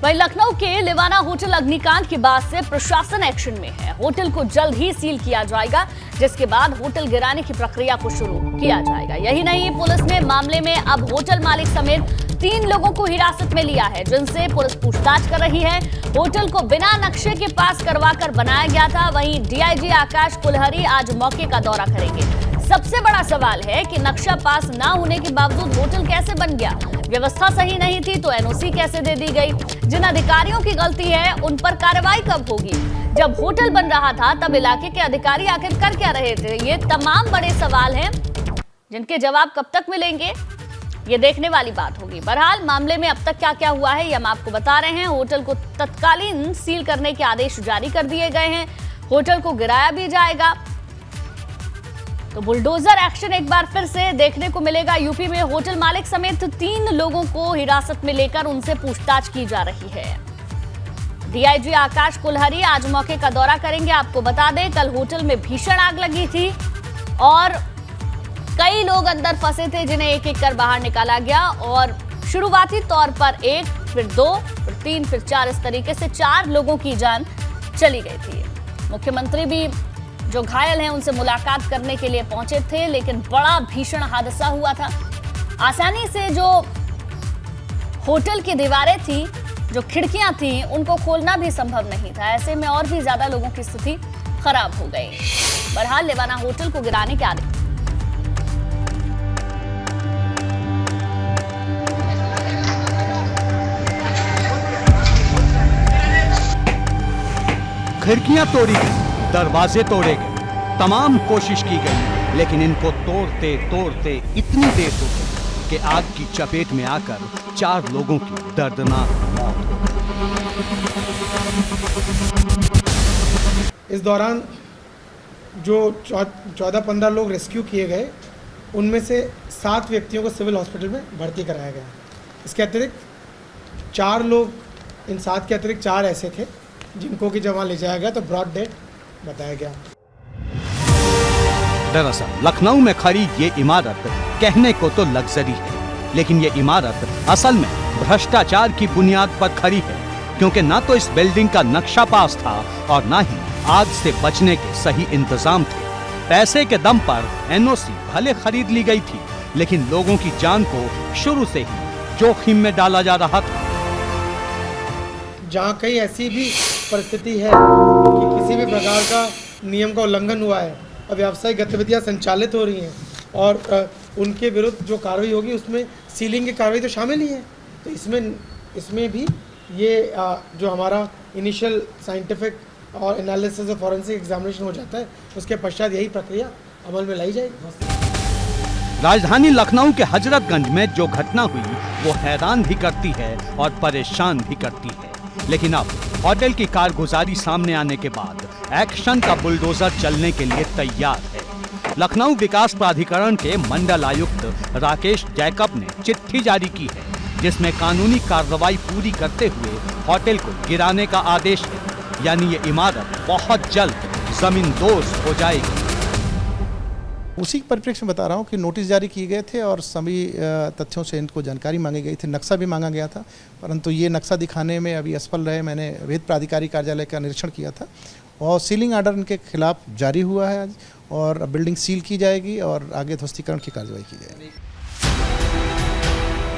वहीं लखनऊ के लिवाना होटल अग्निकांड के बाद से प्रशासन एक्शन में है। होटल को जल्द ही सील किया जाएगा, जिसके बाद होटल गिराने की प्रक्रिया को शुरू किया जाएगा। यही नहीं, पुलिस ने मामले में अब होटल मालिक समेत 3 लोगों को हिरासत में लिया है, जिनसे पुलिस पूछताछ कर रही है। होटल को बिना नक्शे के पास करवाकर बनाया गया था। वहीं डीआईजी आकाश कुलहरी आज मौके का दौरा करेंगे। सबसे बड़ा सवाल है कि नक्शा पास ना होने के बावजूद होटल कैसे बन गया? व्यवस्था सही नहीं थी तो एनओसी कैसे दे दी गई? जिन अधिकारियों की गलती है उन पर कार्रवाई कब होगी? जब होटल बन रहा था तब इलाके के अधिकारी आखिर कर क्या रहे थे? ये तमाम बड़े सवाल हैं जिनके जवाब कब तक मिलेंगे, ये देखने वाली बात होगी। बहरहाल मामले में अब तक क्या क्या हुआ है ये हम आपको बता रहे हैं। होटल को तत्कालीन सील करने के आदेश जारी कर दिए गए हैं। होटल को गिराया भी जाएगा। तो बुलडोजर एक्शन एक बार फिर से देखने को मिलेगा। यूपी में होटल मालिक समेत 3 लोगों को हिरासत में लेकर उनसे पूछताछ की जा रही है। डीआईजी आकाश कुलहरी आज मौके का दौरा करेंगे। आपको बता दें, कल होटल में भीषण आग लगी थी और कई लोग अंदर फंसे थे, जिन्हें एक एक कर बाहर निकाला गया और शुरुआती तौर पर 1, फिर 2, फिर 3, फिर 4, इस तरीके से 4 लोगों की जान चली गई थी। मुख्यमंत्री भी जो घायल हैं उनसे मुलाकात करने के लिए पहुंचे थे, लेकिन बड़ा भीषण हादसा हुआ था। आसानी से जो होटल की दीवारें थी, जो खिड़कियां थी, उनको खोलना भी संभव नहीं था। ऐसे में और भी ज्यादा लोगों की स्थिति खराब हो गई। बहरहाल लिवाना होटल को गिराने के आदेश। खिड़कियां तोड़ी गई, दरवाजे तोड़े गए, तमाम कोशिश की गई, लेकिन इनको तोड़ते तोड़ते इतनी देर हो गई कि आग की चपेट में आकर 4 लोगों की दर्दनाक मौत हो गई। इस दौरान जो 14-15 लोग रेस्क्यू किए गए, उनमें से 7 व्यक्तियों को सिविल हॉस्पिटल में भर्ती कराया गया। इसके अतिरिक्त 4 लोग, इन 7 के अतिरिक्त 4 ऐसे थे जिनको कि जब वहाँ ले जाया गया तो ब्रॉड डेड बताया गया। दरअसल लखनऊ में खड़ी ये इमारत कहने को तो लग्जरी है, लेकिन ये इमारत असल में भ्रष्टाचार की बुनियाद पर खड़ी है, क्योंकि ना तो इस बिल्डिंग का नक्शा पास था और ना ही आग से बचने के सही इंतजाम थे। पैसे के दम पर एनओसी भले खरीद ली गई थी, लेकिन लोगों की जान को शुरू से ही जोखिम में डाला जा रहा था। जहाँ कहीं ऐसी भी परिस्थिति है कि किसी भी प्रकार का नियम का उल्लंघन हुआ है और व्यावसायिक गतिविधियाँ संचालित हो रही हैं और उनके विरुद्ध जो कार्रवाई होगी उसमें सीलिंग की कार्रवाई तो शामिल ही है। तो इसमें भी ये जो हमारा इनिशियल साइंटिफिक और एनालिसिस और फॉरेंसिक एग्जामिनेशन हो जाता है, उसके पश्चात यही प्रक्रिया अमल में लाई जाएगी। राजधानी लखनऊ के हजरतगंज में जो घटना हुई वो हैरान भी करती है और परेशान भी करती है, लेकिन अब होटल की कारगुजारी सामने आने के बाद एक्शन का बुलडोजर चलने के लिए तैयार है। लखनऊ विकास प्राधिकरण के मंडल आयुक्त राकेश जैकब ने चिट्ठी जारी की है, जिसमें कानूनी कार्रवाई पूरी करते हुए होटल को गिराने का आदेश है, यानी ये इमारत बहुत जल्द जमींदोज हो जाएगी। उसी परिप्रेक्ष्य में बता रहा हूँ कि नोटिस जारी किए गए थे और सभी तथ्यों से इनको जानकारी मांगी गई थी। नक्शा भी मांगा गया था, परंतु ये नक्शा दिखाने में अभी असफल रहे। मैंने वित्त प्राधिकारी कार्यालय का निरीक्षण किया था और सीलिंग ऑर्डर इनके खिलाफ जारी हुआ है आज, और बिल्डिंग सील की जाएगी और आगे ध्वस्तीकरण की कार्रवाई की जाएगी।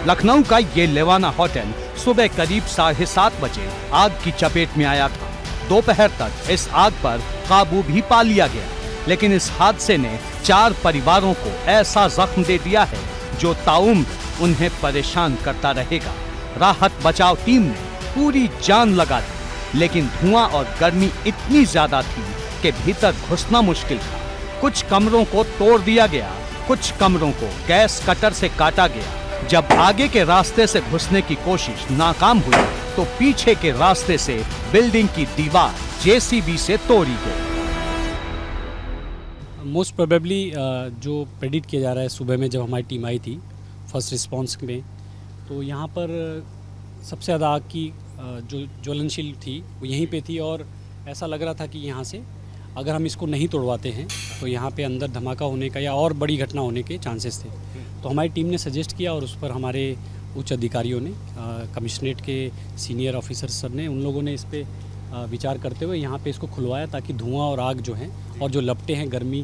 लखनऊ का ये लिवाना होटल सुबह करीब 7:30 बजे आग की चपेट में आया था। दोपहर तक इस आग पर काबू भी पा लिया गया, लेकिन इस हादसे ने 4 परिवारों को ऐसा जख्म दे दिया है जो ताउम्र उन्हें परेशान करता रहेगा। राहत बचाव टीम ने पूरी जान लगा दी, लेकिन धुआं और गर्मी इतनी ज्यादा थी कि भीतर घुसना मुश्किल था। कुछ कमरों को तोड़ दिया गया, कुछ कमरों को गैस कटर से काटा गया। जब आगे के रास्ते से घुसने की कोशिश नाकाम हुई तो पीछे के रास्ते से बिल्डिंग की दीवार जेसीबी से तोड़ी गई। मोस्ट प्रोबेबली जो प्रेडिक्ट किया जा रहा है, सुबह में जब हमारी टीम आई थी फर्स्ट रिस्पांस में, तो यहाँ पर सबसे ज़्यादा आग की जो ज्वलनशील थी वो यहीं पे थी, और ऐसा लग रहा था कि यहाँ से अगर हम इसको नहीं तोड़वाते हैं तो यहाँ पे अंदर धमाका होने का या और बड़ी घटना होने के चांसेस थे। तो हमारी टीम ने सजेस्ट किया और उस पर हमारे उच्च अधिकारियों ने, कमिश्नरेट के सीनियर ऑफिसर सर ने, उन लोगों ने इस पे विचार करते हुए यहाँ पे इसको खुलवाया ताकि धुआं और आग जो है और जो लपटें हैं गर्मी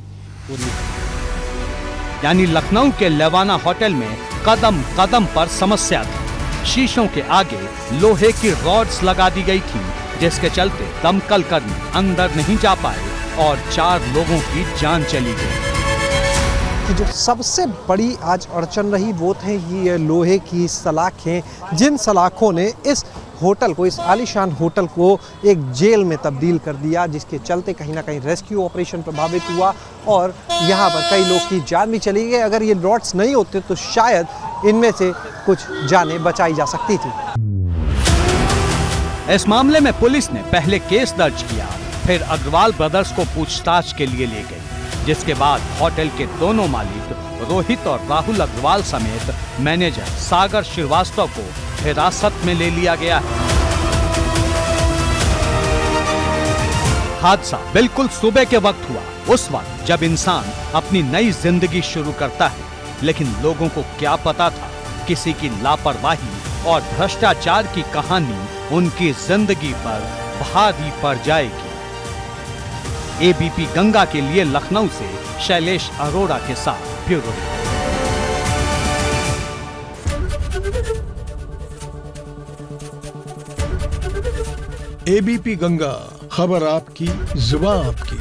वो निकल। यानी लखनऊ के लेवाना होटल में कदम कदम पर समस्या थी। शीशों के आगे लोहे की रॉड्स लगा दी गई थी, जिसके चलते दमकल कर्मी अंदर नहीं जा पाए और 4 लोगों की जान चली गई। कि जो सबसे बड़ी आज अड़चन रही वो थे ये लोहे की सलाखें, जिन सलाखों ने इस होटल को, इस आलीशान होटल को एक जेल में तब्दील कर दिया, जिसके चलते कहीं ना कहीं रेस्क्यू ऑपरेशन प्रभावित हुआ और यहाँ पर कई लोग की जान भी चली गई। अगर ये रॉड्स नहीं होते तो शायद इनमें से कुछ जानें बचाई जा सकती थी। इस मामले में पुलिस ने पहले केस दर्ज किया, फिर अग्रवाल ब्रदर्स को पूछताछ के लिए ले गई, जिसके बाद होटल के दोनों मालिक रोहित और राहुल अग्रवाल समेत मैनेजर सागर श्रीवास्तव को हिरासत में ले लिया गया है। हादसा बिल्कुल सुबह के वक्त हुआ, उस वक्त जब इंसान अपनी नई जिंदगी शुरू करता है, लेकिन लोगों को क्या पता था किसी की लापरवाही और भ्रष्टाचार की कहानी उनकी जिंदगी पर भारी पड़ जाएगी। एबीपी गंगा के लिए लखनऊ से शैलेश अरोड़ा के साथ ब्यूरो रिपोर्ट। एबीपी गंगा, खबर आपकी, जुबान आपकी।